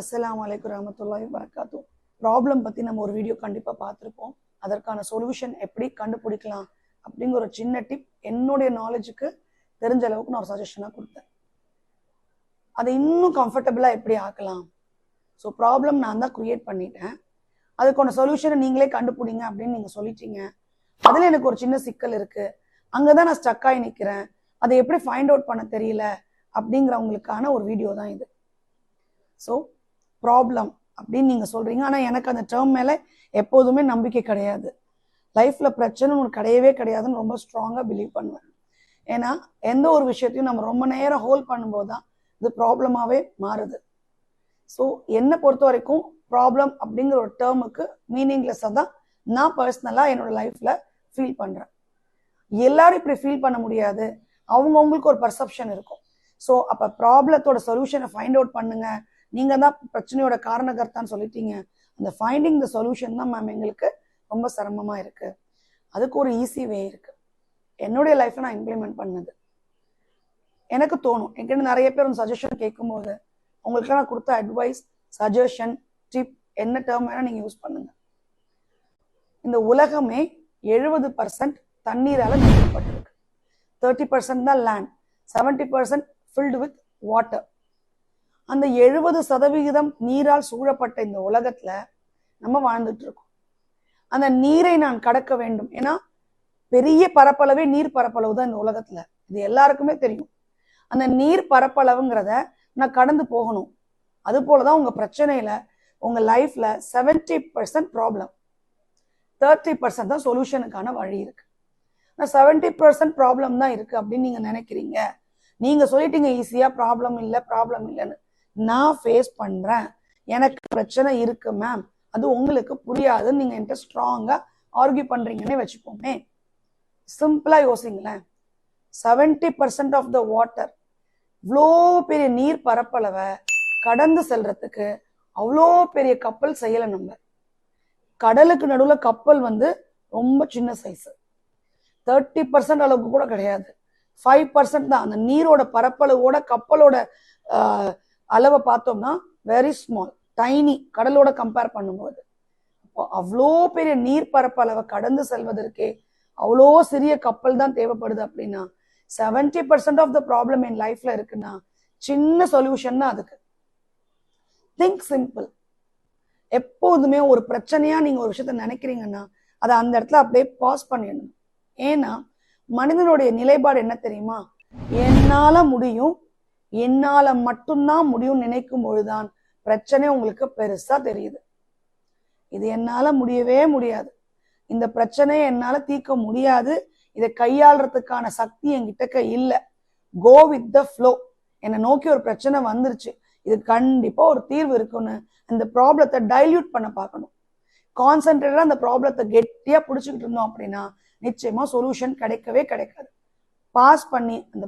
அஸ்ஸலாமு அலைக்கும் வரஹ்மத்துல்லாஹி வபரகாத்துஹு. ப்ராப்ளம் பற்றி நம்ம ஒரு வீடியோ கண்டிப்பாக பார்த்துருப்போம். அதற்கான சொல்யூஷன் எப்படி கண்டுபிடிக்கலாம் அப்படிங்கிற ஒரு சின்ன டிப் என்னுடைய நாலேஜுக்கு தெரிஞ்ச அளவுக்கு நான் ஒரு சஜஷனாக கொடுத்தேன். அதை இன்னும் கம்ஃபர்டபுளாக எப்படி ஆக்கலாம். ஸோ ப்ராப்ளம் நான் தான் க்ரியேட் பண்ணிட்டேன், அதுக்கான சொல்யூஷனை நீங்களே கண்டுபிடிங்க அப்படின்னு நீங்கள் சொல்லிட்டீங்க. அதில் எனக்கு ஒரு சின்ன சிக்கல் இருக்குது, அங்கே தான் நான் ஸ்டக் ஆகி நிற்கிறேன், அதை எப்படி ஃபைண்ட் அவுட் பண்ண தெரியல அப்படிங்கிறவங்களுக்கான ஒரு வீடியோ தான் இது. ஸோ ப்ராப்ளம் அப்படின்னு நீங்கள் சொல்கிறீங்க, ஆனால் எனக்கு அந்த டேர்ம் மேலே எப்போதுமே நம்பிக்கை கிடையாது. லைஃப்பில் பிரச்சனை ஒன்று கிடையவே கிடையாதுன்னு ரொம்ப ஸ்ட்ராங்காக பிலீவ் பண்ணுவேன். ஏன்னா எந்த ஒரு விஷயத்தையும் நம்ம ரொம்ப நேரம் ஹோல்ட் பண்ணும்போது தான் இது ப்ராப்ளமாகவே மாறுது. ஸோ என்னை பொறுத்த வரைக்கும் ப்ராப்ளம் அப்படிங்கிற ஒரு டேர்முக்கு மீனிங்லெஸ்ஸாக தான் நான் பர்சனலாக என்னோட லைஃப்பில் ஃபீல் பண்ணுறேன். எல்லாரும் இப்படி ஃபீல் பண்ண முடியாது, அவங்கவுங்களுக்கு ஒரு பர்செப்ஷன் இருக்கும். ஸோ அப்போ ப்ராப்ளத்தோட சொல்யூஷனை ஃபைண்ட் அவுட் பண்ணுங்க, நீங்கள் தான் பிரச்சனையோட காரணகர்த்தான்னு சொல்லிட்டீங்க. அந்த ஃபைண்டிங் த சொல்யூஷன் தான் மேம் எங்களுக்கு ரொம்ப சிரமமாக இருக்குது. அதுக்கு ஒரு ஈஸி வே இருக்குது. என்னுடைய லைஃப்பில் நான் இம்ப்ளிமெண்ட் பண்ணது எனக்கு தோணும். என்கிட்ட நிறைய பேர் ஒரு சஜஷன் கேட்கும்போது உங்களுக்குலாம் நான் கொடுத்த அட்வைஸ், சஜஷன், டிப் என்ன டேர்ம் வேணால் நீங்கள் யூஸ் பண்ணுங்க. இந்த உலகமே 70% தண்ணீரால் நிரப்பப்பட்டிருக்கு. 30% தான் லேண்ட், 70% ஃபில்டு வித் வாட்டர். அந்த 70% நீரால் சூழப்பட்ட இந்த உலகத்துல நம்ம வாழ்ந்துட்டு இருக்கோம். அந்த நீரை நான் கடக்க வேண்டும், ஏன்னா பெரிய பரப்பளவே நீர் பரப்பளவு தான் இந்த உலகத்துல, இது எல்லாருக்குமே தெரியும். அந்த நீர் பரப்பளவுங்கிறத நான் கடந்து போகணும். அது போலதான் உங்க பிரச்சனையில, உங்க லைஃப்ல 70% ப்ராப்ளம், 30% தான் சொல்யூஷனுக்கான வழி இருக்கு. 70% ப்ராப்ளம் தான் இருக்கு அப்படின்னு நீங்க நினைக்கிறீங்க. நீங்க சொல்லிட்டீங்க ஈஸியா ப்ராப்ளம் இல்லைன்னு. நான் ஃபேஸ் பண்றேன், எனக்கு பிரச்சனை இருக்கு மேம், அது உங்களுக்கு புரியாதுன்னு நீங்க என்கிட்ட ஸ்ட்ராங்கா ஆர்கியூ பண்றீங்கன்னே வச்சுப்போமே. சிம்பிளா யோசிங்களேன். 70% ஆஃப் த வாட்டர், இவ்வளோ பெரிய நீர் பரப்பளவை கடந்து செல்றதுக்கு அவ்வளோ பெரிய கப்பல் செய்யலை நம்ம. கடலுக்கு நடுவில் கப்பல் ரொம்ப சின்ன சைஸ், 30% அளவுக்கு கூட கிடையாது, 5% தான். அந்த நீரோட பரப்பளவோட கப்பலோட அளவை பார்த்தோம்னா வெரி ஸ்மால், டைனி, கடலோட கம்பேர் பண்ணும்போது. அவ்வளோ பெரிய நீர் பரப்பளவை கடந்து செல்வதற்கே அவ்வளோ சிறிய கப்பல் தான் தேவைப்படுது. அப்படின்னா 70% ஆஃப் த ப்ராப்ளம் என் லைஃப்ல இருக்குன்னா சின்ன சொல்யூஷன் தான் அதுக்கு. Think simple. எப்போதுமே ஒரு பிரச்சனையா நீங்க ஒரு விஷயத்த நினைக்கிறீங்கன்னா அதை அந்த இடத்துல அப்படியே பாஸ் பண்ணிடணும். ஏன்னா மனிதனுடைய நிலைப்பாடு என்ன தெரியுமா? என்னால முடியும், என்னால மட்டும்தான் முடியும் நினைக்கும் பொழுதுதான் பிரச்சனை உங்களுக்கு பெருசா தெரியுது. இது என்னால முடியவே முடியாது, இந்த பிரச்சனையை என்னால தீர்க்க முடியாது, இதை கையாளுறதுக்கான சக்தி என்கிட்ட இல்லை. Go with the flow. என்னை நோக்கி ஒரு பிரச்சனை வந்துருச்சு, இது கண்டிப்பா ஒரு தீர்வு இருக்குன்னு அந்த ப்ராப்ளத்தை டைல்யூட் பண்ண பார்க்கணும். கான்சென்ட்ரேட்டா அந்த ப்ராப்ளத்தை கெட்டியா பிடிச்சிக்கிட்டு இருந்தோம் அப்படின்னா நிச்சயமா சொல்யூஷன் கிடைக்கவே கிடைக்காது. பாஸ் பண்ணி அந்த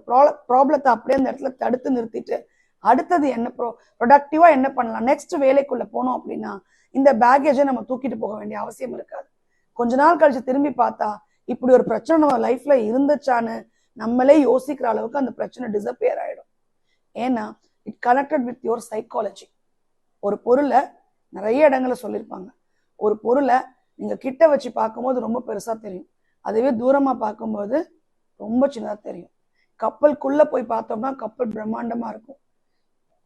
ப்ராப்ளத்தை அப்படியே அந்த இடத்துல தடுத்து நிறுத்திட்டு அடுத்தது என்ன ப்ரொடக்டிவா என்ன பண்ணலாம், நெக்ஸ்ட் வேலைக்குள்ள போனோம் அப்படின்னா இந்த பேகேஜை நம்ம தூக்கிட்டு போக வேண்டிய அவசியம் இருக்காது. கொஞ்ச நாள் கழிச்சு திரும்பி பார்த்தா இப்படி ஒரு பிரச்சனை நம்ம லைஃப்ல இருந்துச்சான்னு நம்மளே யோசிக்கிற அளவுக்கு அந்த பிரச்சனை டிசப்பியர் ஆயிடும். ஏன்னா it connected with your psychology. ஒரு பொருளை நிறைய இடங்களை சொல்லியிருப்பாங்க, ஒரு பொருளை நீங்க கிட்ட வச்சு பார்க்கும்போது ரொம்ப பெருசா தெரியும், அதுவே தூரமா பார்க்கும்போது ரொம்ப சின்னதா தெரியும். கப்பலுக்குள்ள போய் பார்த்தோம்னா கப்பல் பிரம்மாண்டமா இருக்கும்,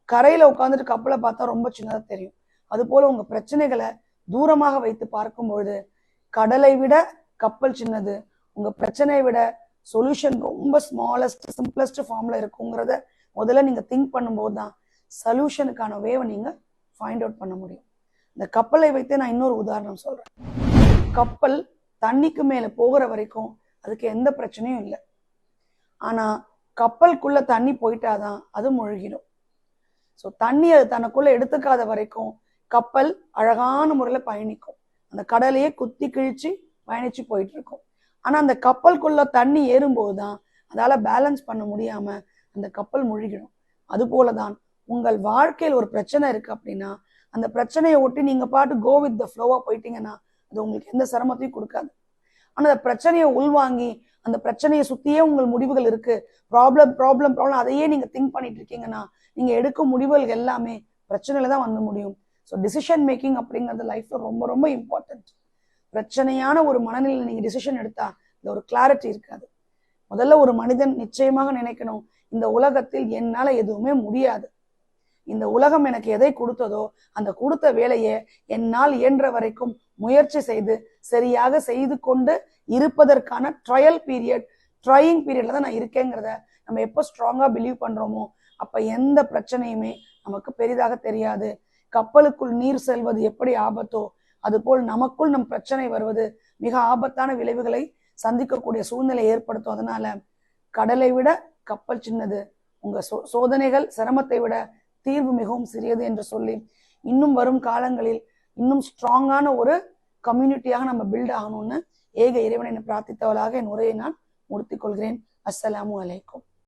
கரையில உட்காந்துட்டு கப்பலை பார்த்தா ரொம்ப சின்னதா தெரியும். அது போல உங்க பிரச்சனைகளை தூரமாக வைத்து பார்க்கும்பொழுது கடலை விட கப்பல் சின்னது, உங்க பிரச்சனையை விட சொல்யூஷன் ரொம்ப ஸ்மாலஸ்ட் சிம்பிளஸ்ட் ஃபார்ம்ல இருக்குங்கிறத முதல்ல நீங்க திங்க் பண்ணும்போது தான் சொல்யூஷனுக்கான வேவை நீங்க ஃபைண்ட் அவுட் பண்ண முடியும். இந்த கப்பலை வைத்தே நான் இன்னொரு உதாரணம் சொல்றேன். கப்பல் தண்ணிக்கு மேல போகிற வரைக்கும் அதுக்கு எந்த பிரச்சனையும் இல்லை. ஆனா கப்பலுக்குள்ள தண்ணி போயிட்டாதான் அது முழுகிடும். ஸோ தண்ணி அது தனக்குள்ள எடுத்துக்காத வரைக்கும் கப்பல் அழகான முறையில் பயணிக்கும், அந்த கடலையே குத்தி கிழிச்சு பயணிச்சு போயிட்டு இருக்கும். ஆனா அந்த கப்பலுக்குள்ள தண்ணி ஏறும்போது தான் அதால பேலன்ஸ் பண்ண முடியாம அந்த கப்பல் முழுகிடும். அது போலதான் உங்கள் வாழ்க்கையில் ஒரு பிரச்சனை இருக்கு அப்படின்னா அந்த பிரச்சனையை ஒட்டி நீங்க பாட்டு கோ வித் த ஃப்ளோவா போயிட்டீங்கன்னா அது உங்களுக்கு எந்த சிரமத்தையும் கொடுக்காது. ஆனா அந்த பிரச்சனையை உள்வாங்கி அந்த பிரச்சனையை சுத்தியே உங்கள் முடிவுகள் இருக்கு, ப்ராப்ளம் ப்ராப்ளம் ப்ராப்ளம், அதையே நீங்க திங்க் பண்ணிட்டு இருக்கீங்கன்னா நீங்க எடுக்கும் முடிவுகள் எல்லாமே பிரச்சனையில தான் வந்து முடியும். ஸோ டிசிஷன் மேக்கிங் அப்படிங்கிறது லைஃப்ல ரொம்ப ரொம்ப இம்பார்ட்டன்ட். பிரச்சனையான ஒரு மனநிலையில் நீங்க டிசிஷன் எடுத்தா இந்த ஒரு கிளாரிட்டி இருக்காது. முதல்ல ஒரு மனிதன் நிச்சயமாக நினைக்கணும், இந்த உலகத்தில் என்னால எதுவுமே முடியாது. இந்த உலகம் எனக்கு எதை கொடுத்ததோ அந்த கொடுத்த வேலையை என்னால் இயன்ற வரைக்கும் முயற்சி செய்து சரியாக செய்து கொண்டு இருப்பதற்கான ட்ரையிங் பீரியட்ல தான் நான் இருக்கேங்கிறத நம்ம எப்போ ஸ்ட்ராங்கா பிலீவ் பண்றோமோ அப்ப எந்த பிரச்சனையுமே நமக்கு பெரிதாக தெரியாது. கப்பலுக்குள் நீர் செல்வது எப்படி ஆபத்தோ அதுபோல் நமக்குள் நம் பிரச்சனை வருவது மிக ஆபத்தான விளைவுகளை சந்திக்கக்கூடிய சூழ்நிலை ஏற்படுத்தும். அதனால கடலை விட கப்பல் சின்னது, உங்க சோதனைகள் சிரமத்தை விட தீர்வு மிகவும் சிறியது என்று சொல்லி இன்னும் வரும் காலங்களில் இன்னும் ஸ்ட்ராங்கான ஒரு கம்யூனிட்டியாக நம்ம பில்ட் ஆகணும்னு ஏக இறைவனை பிரார்த்தித்தவளாக என் உரையை நான் முடித்துக் கொள்கிறேன். அஸ்ஸலாமு அலைக்கும்.